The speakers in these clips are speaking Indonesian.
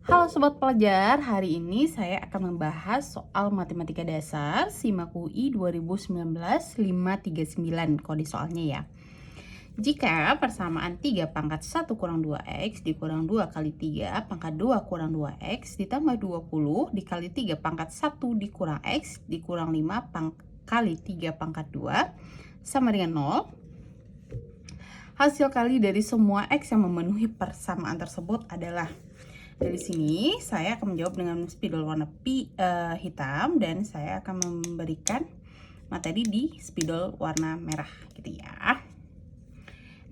Halo Sobat Pelajar, hari ini saya akan membahas soal matematika dasar SIMAK UI 2019 539 kode soalnya ya. Jika persamaan 3 pangkat 1 kurang 2x dikurang 2 kali 3 pangkat 2 kurang 2x ditambah 20 dikali 3 pangkat 1 dikurang x dikurang 5 kali 3 pangkat 2 sama dengan 0. Hasil kali dari semua x yang memenuhi persamaan tersebut adalah. Dari sini saya akan menjawab dengan spidol warna hitam dan saya akan memberikan materi di spidol warna merah gitu ya.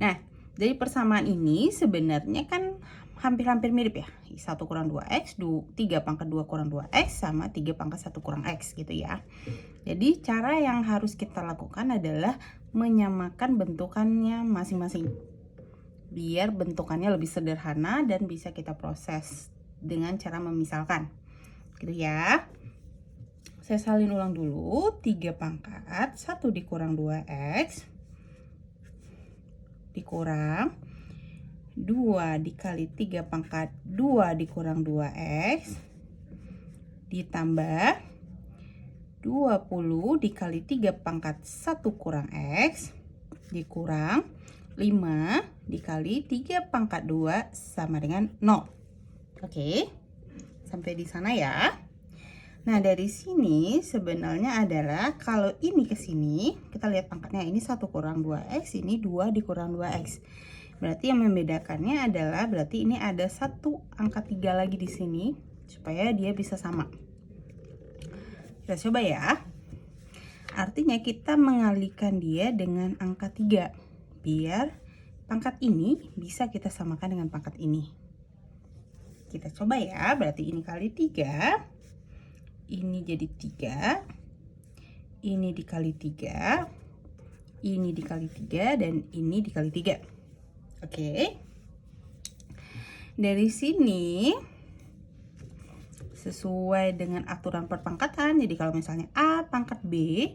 Nah, dari persamaan ini sebenarnya kan hampir-hampir mirip ya. 1 kurang 2x, 3 pangkat 2 kurang 2x sama 3 pangkat 1 kurang x gitu ya. Jadi cara yang harus kita lakukan adalah menyamakan bentukannya masing-masing, biar bentukannya lebih sederhana dan bisa kita proses dengan cara memisalkan gitu ya. Saya salin ulang dulu. 3 pangkat 1 dikurang 2x dikurang 2 dikali 3 pangkat 2 dikurang 2x ditambah 20 dikali 3 pangkat 1 kurang x dikurang 5 dikali 3 pangkat 2 sama dengan 0. Oke, sampai di sana ya. Nah, dari sini sebenarnya adalah kalau ini ke sini, kita lihat pangkatnya ini 1 kurang 2x, ini 2 dikurang 2x. Berarti yang membedakannya adalah berarti ini ada satu angka 3 lagi di sini supaya dia bisa sama. Kita coba ya. Artinya kita mengalihkan dia dengan angka 3 biar pangkat ini bisa kita samakan dengan pangkat ini. Kita coba ya, berarti ini kali 3, ini jadi 3, ini dikali 3, ini dikali 3, dan ini dikali 3. Oke. Dari sini sesuai dengan aturan perpangkatan, jadi kalau misalnya A pangkat B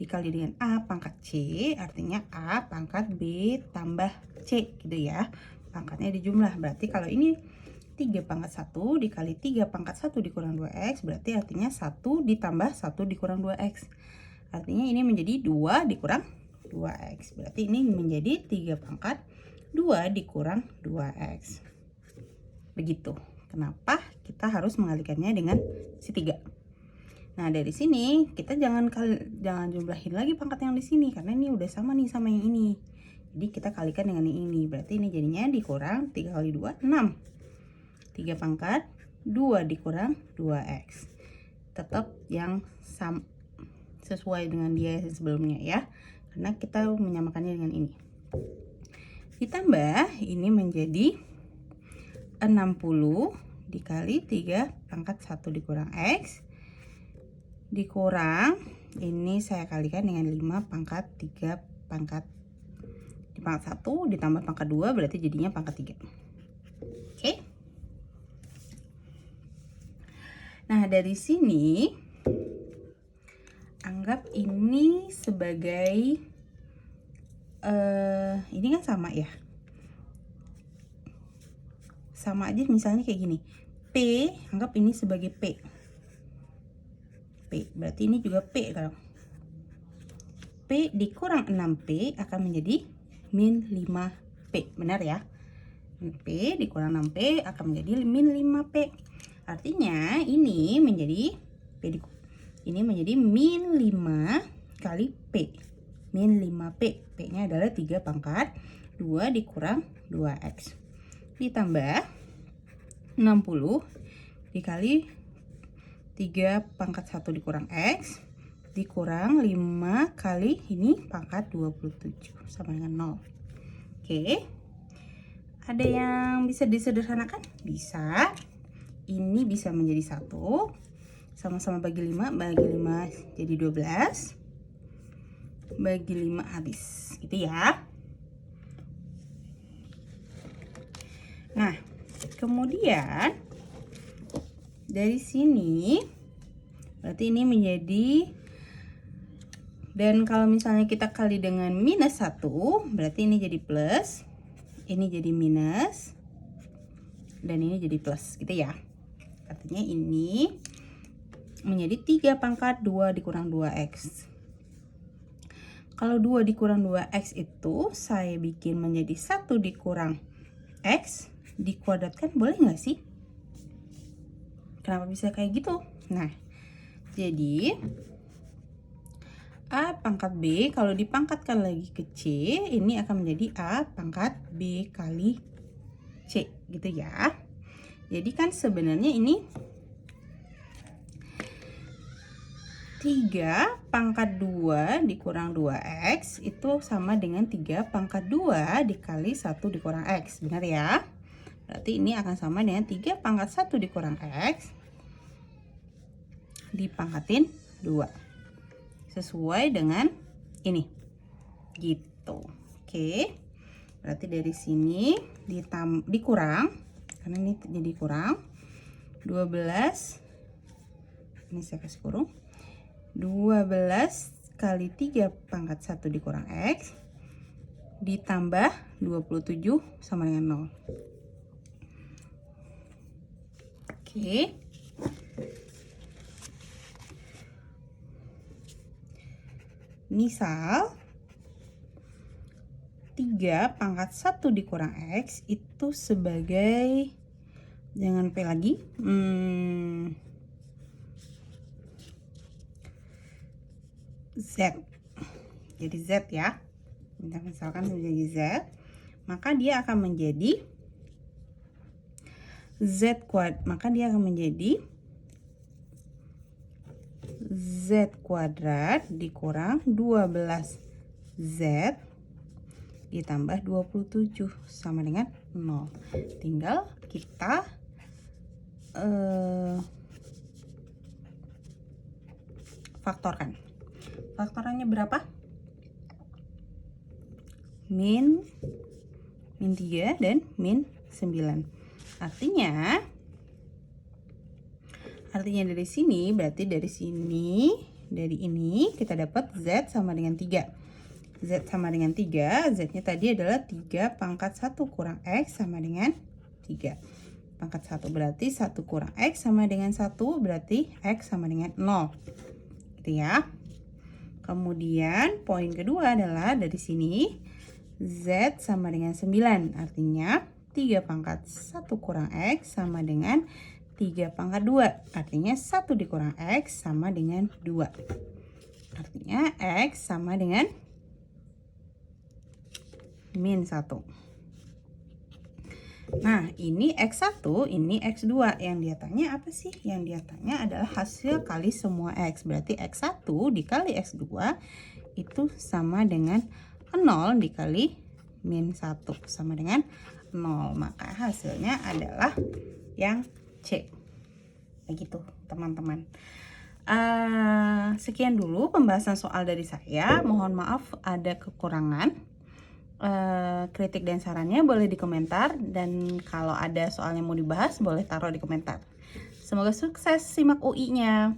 dikali dengan A pangkat C, artinya A pangkat B tambah C gitu ya. Pangkatnya dijumlah, berarti kalau ini 3 pangkat 1 dikali 3 pangkat 1 dikurang 2x, berarti artinya 1 ditambah 1 dikurang 2x. Artinya ini menjadi 2 dikurang 2x. Berarti ini menjadi 3 pangkat 2 dikurang 2x. Begitu. Kenapa kita harus mengalihkannya dengan si 3. Nah, dari sini kita jangan jumlahin lagi pangkat yang di sini karena ini udah sama nih sama yang ini. Jadi kita kalikan dengan yang ini. Berarti ini jadinya dikurang 3 kali 2 6. 3 pangkat 2 dikurang 2x. Tetap yang sesuai dengan dia sebelumnya ya. Karena kita menyamakannya dengan ini. Ditambah ini menjadi 60 dikali 3 pangkat 1 dikurang x dikurang ini saya kalikan dengan 5 pangkat 3 pangkat di pangkat 1 ditambah pangkat 2 berarti jadinya pangkat 3. Oke. Nah, dari sini anggap ini sebagai ini kan sama ya. Sama aja misalnya kayak gini. P, anggap ini sebagai P. P, berarti ini juga P kalau. P dikurang 6P akan menjadi min 5P. Benar ya? P dikurang 6P akan menjadi min 5P. Artinya ini menjadi min 5 kali P. Min 5P. P-nya adalah 3 pangkat 2 dikurang 2x. Ditambah 60 dikali 3 pangkat 1 dikurang x dikurang 5 kali ini pangkat 27 sama dengan 0. Oke. Ada yang bisa disederhanakan? Bisa. Ini bisa menjadi 1. Sama-sama bagi 5. Bagi 5 jadi 12. Bagi 5 habis. Gitu ya. Nah, kemudian dari sini berarti ini menjadi, dan kalau misalnya kita kali dengan minus 1 berarti ini jadi plus, ini jadi minus, dan ini jadi plus gitu ya. Artinya ini menjadi 3 pangkat 2 dikurang 2x. Kalau 2 dikurang 2x itu saya bikin menjadi 1 dikurang x dikuadratkan, boleh nggak sih? Kenapa bisa kayak gitu? Nah, jadi A pangkat B kalau dipangkatkan lagi ke C, ini akan menjadi A pangkat B kali C, gitu ya. Jadi kan sebenarnya ini 3 pangkat 2 dikurang 2x itu sama dengan 3 pangkat 2 dikali 1 dikurang x. Benar ya? Berarti ini akan sama dengan 3 pangkat 1 dikurang x dipangkatin 2. Sesuai dengan ini. Gitu. Oke. Berarti dari sini dikurang, karena ini jadi kurang, 12. Ini saya kasih kurung. 12 kali 3 pangkat 1 dikurang x ditambah 27 sama dengan 0. Oke. Misal 3 pangkat 1 dikurang x itu sebagai, jangan P lagi, Z. Jadi Z ya. Misalkan menjadi Z, maka dia akan menjadi Z kuadrat dikurang 12Z ditambah 27 sama dengan 0. Tinggal kita faktorkan. Faktorannya berapa? Min 3 dan min 9. Artinya dari sini, berarti dari ini kita dapat Z sama dengan 3. Z sama dengan 3, Z-nya tadi adalah 3 pangkat 1 kurang X sama dengan 3. Pangkat 1 berarti 1 kurang X sama dengan 1, berarti X sama dengan 0. Gitu ya. Kemudian poin kedua adalah dari sini Z sama dengan 9. Artinya 3 pangkat 1 kurang X sama dengan 3 pangkat 2. Artinya 1 dikurang X sama dengan 2. Artinya X sama dengan min 1. Nah, ini X1, ini X2. Yang dia tanya apa sih? Yang dia tanya adalah hasil kali semua X. Berarti X1 dikali X2 itu sama dengan 0 dikali min 1 sama dengan 0. Maka hasilnya adalah yang C. Begitu, teman-teman. Sekian dulu pembahasan soal dari saya. Mohon maaf ada kekurangan. Kritik dan sarannya boleh di komentar, dan kalau ada soalnya mau dibahas boleh taruh di komentar. Semoga sukses simak UI-nya.